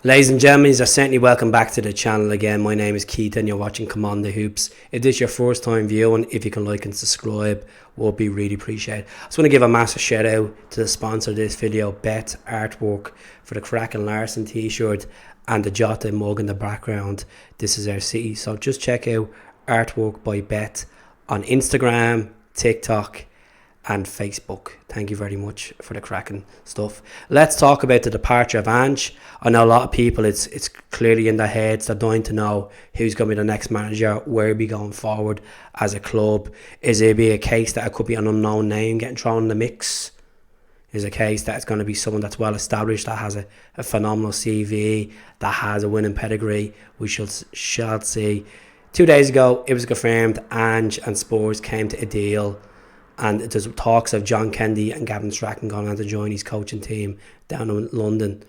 Ladies and gentlemen, you're certainly welcome back to the channel again. My name is Keith and you're watching Command the Hoops. If this is your first time viewing, if you can like and subscribe, would be really appreciated. I just want to give a massive shout out to the sponsor of this video, Bet Artwork, for the cracking Larsson t-shirt and the Jota mug in the background. This is our city, so just check out Artwork by Bet on Instagram, TikTok and Facebook. Thank you very much for the cracking stuff. Let's talk about the departure of Ange. I know a lot of people, it's clearly in their heads. They're dying to know who's going to be the next manager, where we'll be going forward as a club. Is it be a case that it could be an unknown name getting thrown in the mix? Is a case that it's going to be someone that's well established, that has a phenomenal CV, that has a winning pedigree? We shall see. 2 days ago, it was confirmed Ange and Spurs came to a deal. And there's talks of John Kennedy and Gavin Strachan going on to join his coaching team down in London.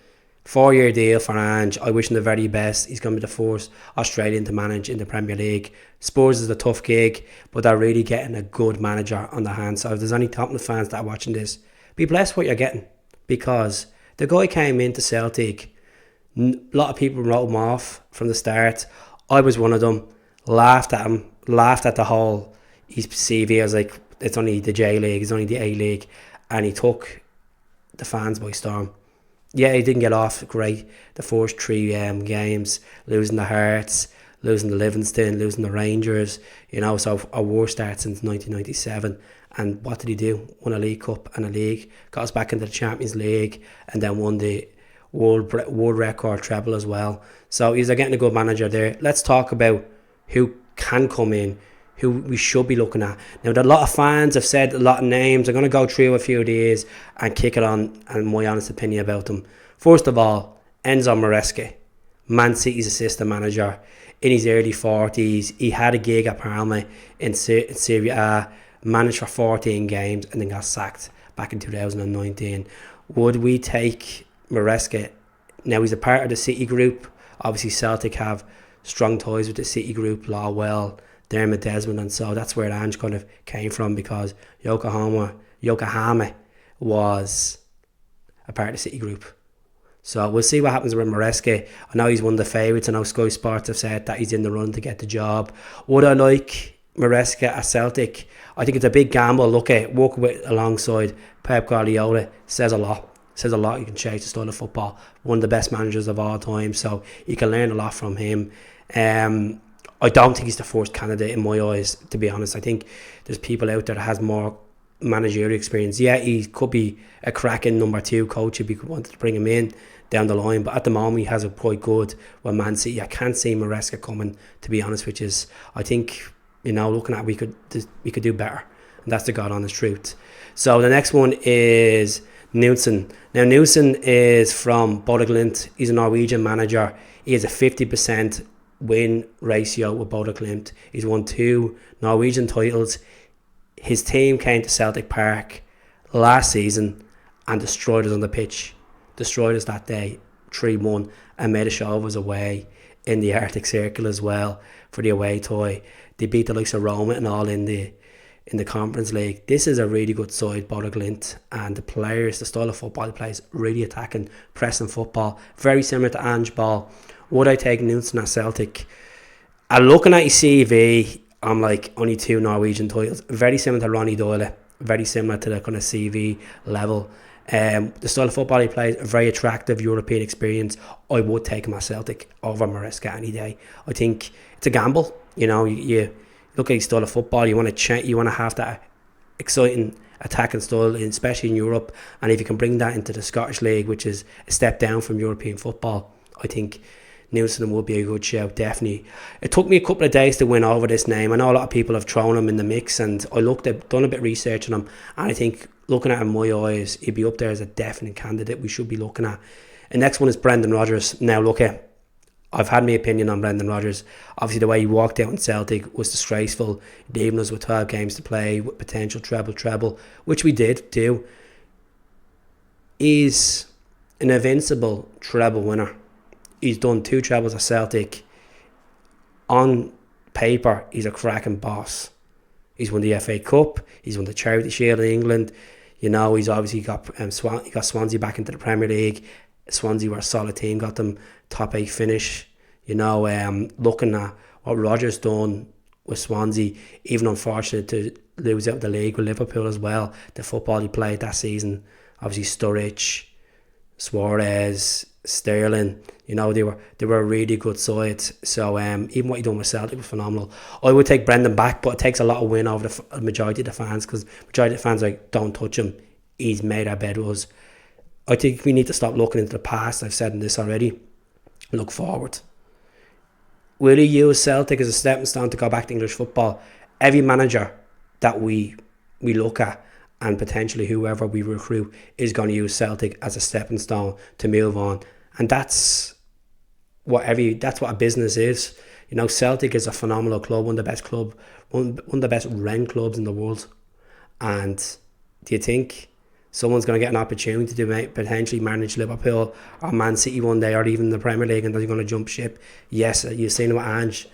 4-year deal for Ange. I wish him the very best. He's going to be the first Australian to manage in the Premier League. Spurs is a tough gig, but they're really getting a good manager on their hands. So if there's any Tottenham fans that are watching this, be blessed what you're getting. Because the guy came into Celtic. A lot of people wrote him off from the start. I was one of them. Laughed at him. Laughed at the whole his CV. I was like, it's only the J League, it's only the A League, and he took the fans by storm. Yeah, he didn't get off great the first three games, losing the Hearts, losing the Livingston, losing the Rangers, so a worst start since 1997. And what did he do? Won a League Cup and a league, got us back into the Champions League, and then won the world record treble as well. So he's getting a good manager there. Let's talk about who can come in, who we should be looking at. Now, a lot of fans have said a lot of names. I'm going to go through a few of these and kick it on and my honest opinion about them. First of all, Enzo Maresca, Man City's assistant manager, in his early 40s. He had a gig at Parma in Serie A, managed for 14 games and then got sacked back in 2019. Would we take Maresca? Now, he's a part of the City group. Obviously, Celtic have strong ties with the City group, Lawwell, Dermot Desmond, and so that's where Ange kind of came from, because Yokohama was a part of the City group. So we'll see what happens with Maresca. I know he's one of the favourites. I know Sky Sports have said that he's in the run to get the job. Would I like Maresca at Celtic? I think it's a big gamble. Look at working with alongside Pep Guardiola says a lot. Says a lot. You can change the style of football. One of the best managers of all time, so you can learn a lot from him. I don't think he's the first candidate in my eyes, to be honest. I think there's people out there that has more managerial experience. Yeah, he could be a cracking number 2 coach if you wanted to bring him in down the line, but at the moment he has it quite good with Man City. I can't see Maresca coming, to be honest, which is, I think, looking at we could do better, and that's the God honest truth. So the next one is Knutsen. Now, Knutsen is from Bodø/Glimt. He's a Norwegian manager. He has a 50% win ratio with Bodø/Glimt. He's won 2 Norwegian titles. His team came to Celtic Park last season and destroyed us on the pitch. Destroyed us that day, 3-1, and made a show of us away in the Arctic Circle as well for the away tie. They beat the likes of Roma and all in the Conference League. This is a really good side, Bodø/Glimt, and the players, the style of football he plays, really attacking, pressing football, very similar to Ange Ball. Would I take Knutsen at Celtic? Looking at his CV, I'm like, only 2 Norwegian titles. Very similar to Ronny Doyle. Very similar to the kind of CV level. The style of football he plays, a very attractive European experience. I would take him at Celtic over Maresca any day. I think it's a gamble. You look at his style of football. You want to have that exciting attacking style, especially in Europe. And if you can bring that into the Scottish League, which is a step down from European football, I think Knutsen would be a good shout, definitely. It took me a couple of days to win over this name. I know a lot of people have thrown him in the mix, and I done a bit of research on him, and I think, looking at him in my eyes, he'd be up there as a definite candidate we should be looking at. The next one is Brendan Rodgers. Now, look at, I've had my opinion on Brendan Rodgers. Obviously, the way he walked out in Celtic was disgraceful, leaving us with 12 games to play, with potential treble, which we did do. He's an invincible treble winner. He's done 2 trebles at Celtic. On paper, he's a cracking boss. He's won the FA Cup. He's won the Charity Shield in England. He's obviously got Swansea back into the Premier League. Swansea were a solid team, got them top 8 finish. You know, looking at what Rodgers done with Swansea, even unfortunate to lose out the league with Liverpool as well. The football he played that season, obviously Sturridge, Suarez, Sterling, you know, they were a really good side. So even what he done with Celtic was phenomenal. I would take Brendan back, but it takes a lot of win over the majority of the fans, because majority of the fans are like, don't touch him, he's made our bed with us. I think we need to stop looking into the past. I've said this already. Look forward. Will he use Celtic as a stepping stone to go back to English football? Every manager that we look at, and potentially whoever we recruit, is going to use Celtic as a stepping stone to move on. And that's what a business is. You know, Celtic is a phenomenal club, one of the best run clubs in the world. And do you think someone's going to get an opportunity to potentially manage Liverpool or Man City one day, or even the Premier League, and they're going to jump ship? Yes, you've seen what Ange's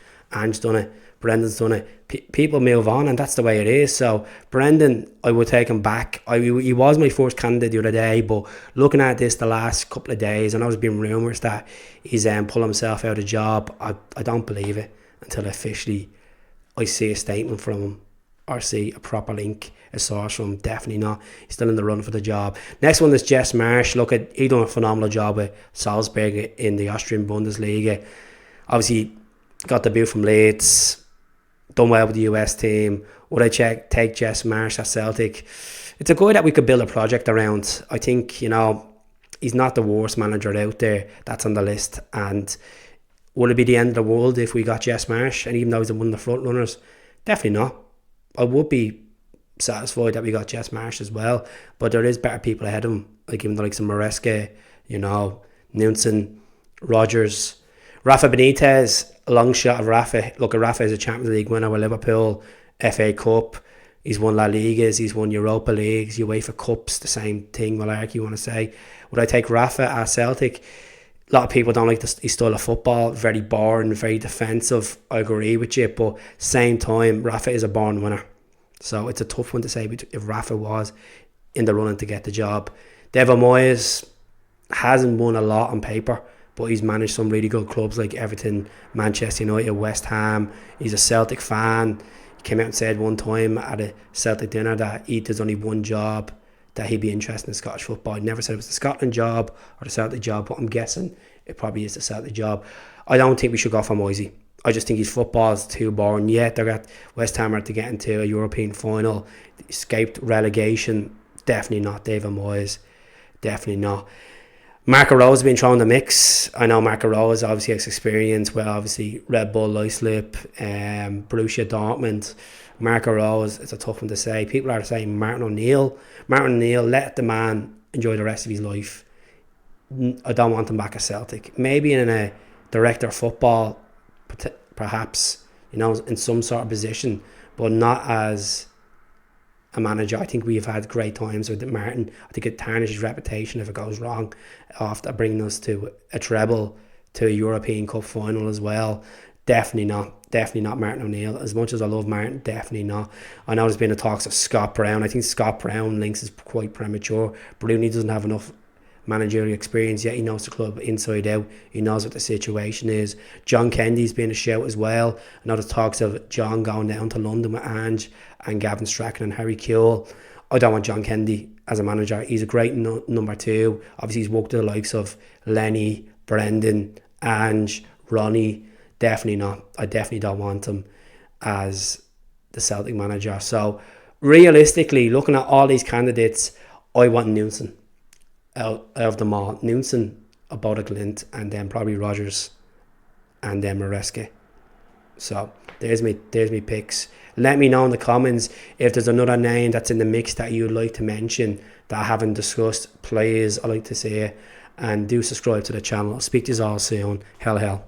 done it, Brendan's done it. People move on, and that's the way it is. So Brendan, I would take him back. He was my first candidate the other day, but looking at this the last couple of days, and there's been rumours that he's pulled himself out of job. I don't believe it until officially I see a statement from him or see a proper link, a source from him. Definitely not. He's still in the run for the job. Next one is Jess Marsh. Look, he done a phenomenal job with Salzburg in the Austrian Bundesliga. Obviously got the boot from Leeds, done well with the US team. Would I take Jess Marsh at Celtic? It's a guy that we could build a project around. I think, you know, he's not the worst manager out there that's on the list. And would it be the end of the world if we got Jess Marsh? And even though he's one of the front runners, definitely not. I would be satisfied that we got Jess Marsh as well, but there is better people ahead of him, like even the likes of Maresca, you know, Knutsen, Rodgers, Rafa Benitez. A long shot of Rafa. Look, Rafa is a Champions League winner with Liverpool, FA Cup. He's won La Ligas, he's won Europa Leagues, UEFA Cups, the same thing, Malarkey, you want to say. Would I take Rafa at Celtic? A lot of people don't like his style of football, very boring, very defensive. I agree with you, but same time, Rafa is a born winner. So it's a tough one to say if Rafa was in the running to get the job. David Moyes hasn't won a lot on paper, but he's managed some really good clubs like Everton, Manchester United, West Ham. He's a Celtic fan. He came out and said one time at a Celtic dinner that there's only one job that he'd be interested in Scottish football. He never said it was the Scotland job or the Celtic job, but I'm guessing it probably is the Celtic job. I don't think we should go for Moisey. I just think his football's too boring. Yet they got West Ham to get into a European final, escaped relegation. Definitely not David Moyes. Definitely not. Marco Rose has been thrown in the mix. I know Marco Rose obviously has experience with obviously Red Bull, Leipzig, Borussia Dortmund. Marco Rose, it's a tough one to say. People are saying Martin O'Neill. Martin O'Neill, let the man enjoy the rest of his life. I don't want him back at Celtic. Maybe in a director of football, perhaps, you know, in some sort of position, but not as a manager. I think we've had great times with Martin. I think it tarnishes reputation if it goes wrong after bringing us to a treble, to a European Cup final as well. Definitely not Martin O'Neill. As much as I love Martin, definitely not. I know there's been a talks of Scott Brown. I think Scott Brown links is quite premature. Bruni doesn't have enough managerial experience yet. He knows the club inside out. He knows what the situation is. John Kennedy's been a shout as well. I know there's talks of John going down to London with Ange and Gavin Strachan and Harry Kewell. I don't want John Kennedy as a manager. He's a great number two. Obviously he's worked with the likes of Lenny, Brendan, Ange, Ronnie. Definitely not. I definitely don't want him as the Celtic manager. So realistically, looking at all these candidates, I want Knutsen out of them all. Knutsen, about a glint, and then probably Rodgers, and then Maresca. So there's me picks. Let me know in the comments if there's another name that's in the mix that you'd like to mention that I haven't discussed. Please, I'd like to see it. And do subscribe to the channel. I'll speak to you all soon. Hell.